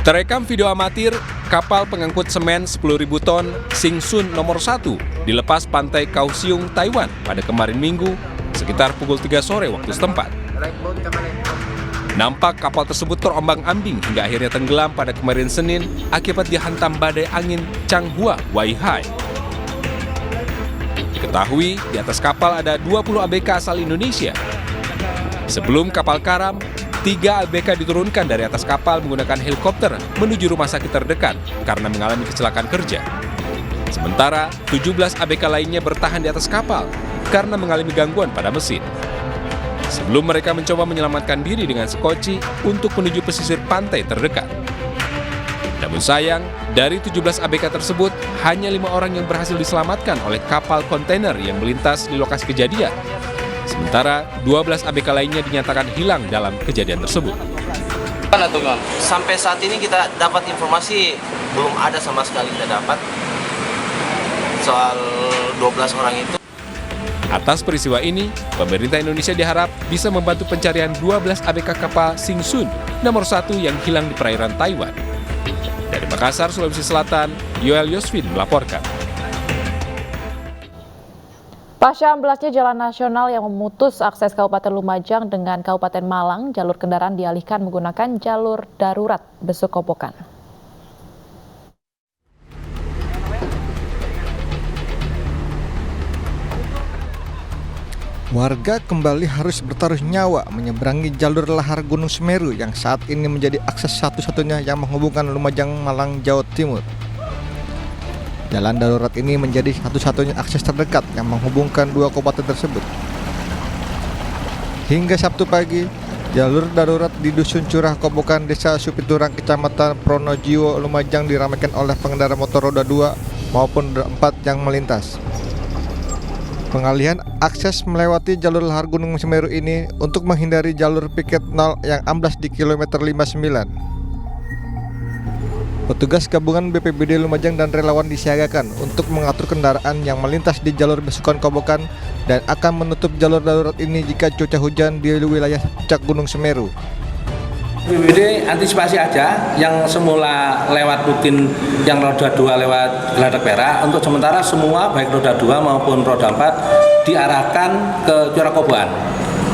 Terekam video amatir, kapal pengangkut semen 10.000 ton Singsun nomor 1 dilepas pantai Kaohsiung, Taiwan pada kemarin Minggu sekitar pukul 3 sore waktu setempat. Nampak kapal tersebut terombang-ambing hingga akhirnya tenggelam pada kemarin Senin akibat dihantam badai angin Changhua Waihai. Diketahui di atas kapal ada 20 ABK asal Indonesia. Sebelum kapal karam, 3 ABK diturunkan dari atas kapal menggunakan helikopter menuju rumah sakit terdekat karena mengalami kecelakaan kerja. Sementara 17 ABK lainnya bertahan di atas kapal karena mengalami gangguan pada mesin. Sebelum mereka mencoba menyelamatkan diri dengan sekoci untuk menuju pesisir pantai terdekat. Namun sayang, dari 17 ABK tersebut, hanya 5 orang yang berhasil diselamatkan oleh kapal kontainer yang melintas di lokasi kejadian. Sementara 12 ABK lainnya dinyatakan hilang dalam kejadian tersebut. Sampai saat ini kita dapat informasi belum ada sama sekali kita dapat soal 12 orang itu. Atas peristiwa ini, pemerintah Indonesia diharap bisa membantu pencarian 12 ABK kapal Singsun nomor 1 yang hilang di perairan Taiwan. Dari Makassar, Sulawesi Selatan, Yoel Yosvin melaporkan. Pasca amblasnya jalan nasional yang memutus akses Kabupaten Lumajang dengan Kabupaten Malang, jalur kendaraan dialihkan menggunakan jalur darurat Besuk Kobokan. Warga kembali harus bertaruh nyawa menyeberangi jalur lahar Gunung Semeru yang saat ini menjadi akses satu-satunya yang menghubungkan Lumajang, Malang, Jawa Timur. Jalan darurat ini menjadi satu-satunya akses terdekat yang menghubungkan 2 kabupaten tersebut. Hingga Sabtu pagi, jalur darurat di Dusun Curah Kobokan, Desa Supiturang, Kecamatan Pronojiwo, Lumajang diramaikan oleh pengendara motor roda 2 maupun roda 4 yang melintas. Pengalihan akses melewati jalur lahar Gunung Semeru ini untuk menghindari jalur piket 0 yang amblas di kilometer 59. Petugas gabungan BPBD Lumajang dan relawan disiagakan untuk mengatur kendaraan yang melintas di jalur Besukan Kobokan dan akan menutup jalur darurat ini jika cuaca hujan di wilayah puncak Gunung Semeru. BPBD antisipasi aja yang semula lewat rutin yang roda 2 lewat Geladak Perak, untuk sementara semua baik roda 2 maupun roda 4 diarahkan ke Curah Kobokan,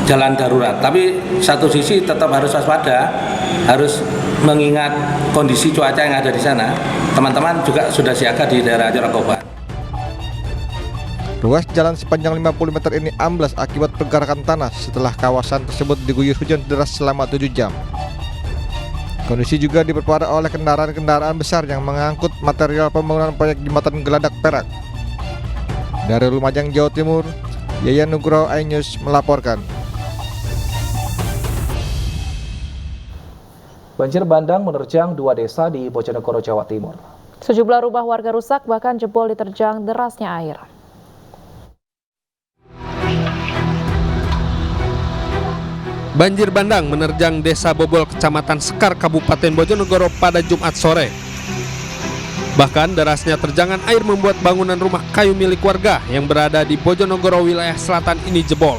jalan darurat. Tapi satu sisi tetap harus waspada, harus mengingat kondisi cuaca yang ada di sana. Teman-teman juga sudah siaga di daerah Curah Kobokan. Ruas jalan sepanjang 50 meter ini amblas akibat pergerakan tanah setelah kawasan tersebut diguyur hujan deras selama 7 jam. Kondisi juga diperparah oleh kendaraan-kendaraan besar yang mengangkut material pembangunan proyek jembatan Geladak Perak. Dari Lumajang, Jawa Timur, Yayan Nugroho, iNews melaporkan. Banjir bandang menerjang 2 desa di Bojonegoro, Jawa Timur. Sejumlah rumah warga rusak bahkan jebol diterjang derasnya air. Banjir bandang menerjang Desa Bobol, Kecamatan Sekar, Kabupaten Bojonegoro pada Jumat sore. Bahkan derasnya terjangan air membuat bangunan rumah kayu milik warga yang berada di Bojonegoro wilayah selatan ini jebol.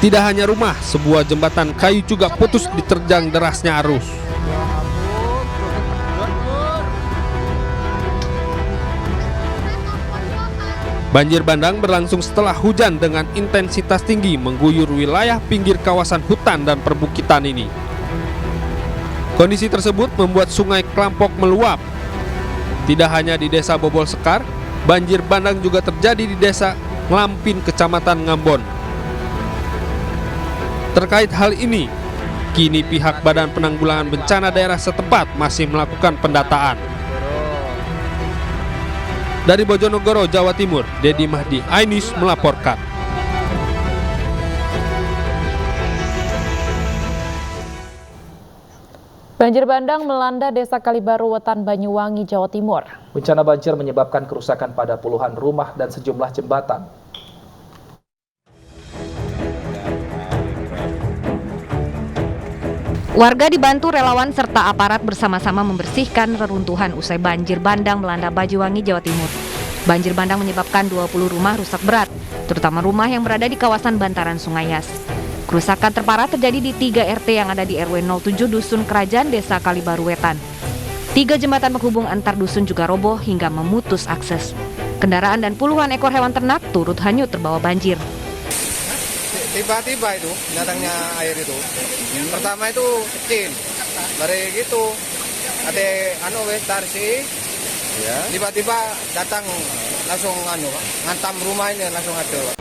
Tidak hanya rumah, sebuah jembatan kayu juga putus diterjang derasnya arus. Banjir bandang berlangsung setelah hujan dengan intensitas tinggi mengguyur wilayah pinggir kawasan hutan dan perbukitan ini. Kondisi tersebut membuat sungai Klampok meluap. Tidak hanya di Desa Bobol Sekar, banjir bandang juga terjadi di Desa Nglampin, Kecamatan Ngambon. Terkait hal ini, kini pihak Badan Penanggulangan Bencana Daerah setempat masih melakukan pendataan. Dari Bojonegoro, Jawa Timur, Dedi Mahdi, iNews melaporkan. Banjir bandang melanda Desa Kalibaru, Wetan, Banyuwangi, Jawa Timur. Bencana banjir menyebabkan kerusakan pada puluhan rumah dan sejumlah jembatan. Warga dibantu relawan serta aparat bersama-sama membersihkan reruntuhan usai banjir bandang melanda Banyuwangi, Jawa Timur. Banjir bandang menyebabkan 20 rumah rusak berat, terutama rumah yang berada di kawasan bantaran Sungai Yas. Kerusakan terparah terjadi di 3 RT yang ada di RW 07 Dusun Kerajaan Desa Kalibaru Wetan. 3 jembatan penghubung antar dusun juga roboh hingga memutus akses. Kendaraan dan puluhan ekor hewan ternak turut hanyut terbawa banjir. Tiba-tiba itu datangnya air itu. Pertama itu kecil. Dari gitu ada tarsi. Tiba-tiba datang langsung ngantam rumah ini langsung ada.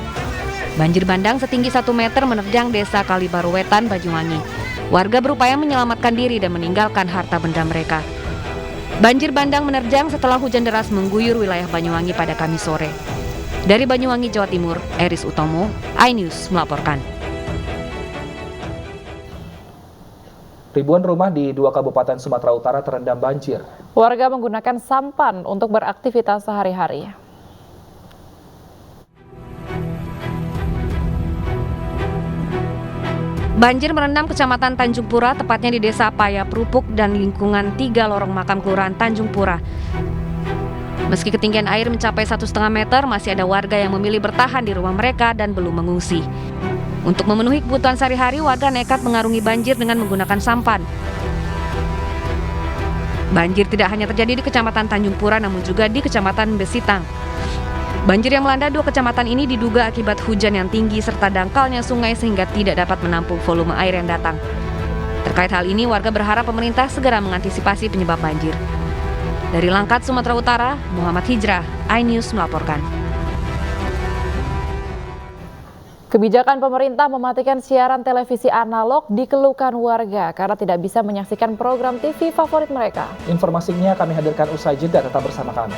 Banjir bandang setinggi 1 meter menerjang Desa Kalibaru Wetan, Banyuwangi. Warga berupaya menyelamatkan diri dan meninggalkan harta benda mereka. Banjir bandang menerjang setelah hujan deras mengguyur wilayah Banyuwangi pada Kamis sore. Dari Banyuwangi, Jawa Timur, Eris Utomo, iNews melaporkan. Ribuan rumah di 2 kabupaten Sumatera Utara terendam banjir. Warga menggunakan sampan untuk beraktivitas sehari-hari. Banjir merendam Kecamatan Tanjung Pura, tepatnya di Desa Paya Prupuk dan lingkungan 3 lorong makam Kelurahan Tanjung Pura. Meski ketinggian air mencapai 1,5 meter, masih ada warga yang memilih bertahan di rumah mereka dan belum mengungsi. Untuk memenuhi kebutuhan sehari-hari, warga nekat mengarungi banjir dengan menggunakan sampan. Banjir tidak hanya terjadi di Kecamatan Tanjung Pura, namun juga di Kecamatan Besitang. Banjir yang melanda 2 kecamatan ini diduga akibat hujan yang tinggi serta dangkalnya sungai sehingga tidak dapat menampung volume air yang datang. Terkait hal ini, warga berharap pemerintah segera mengantisipasi penyebab banjir. Dari Langkat, Sumatera Utara, Muhammad Hijrah, iNews melaporkan. Kebijakan pemerintah mematikan siaran televisi analog dikeluhkan warga karena tidak bisa menyaksikan program TV favorit mereka. Informasinya kami hadirkan usai jeda, tetap bersama kami.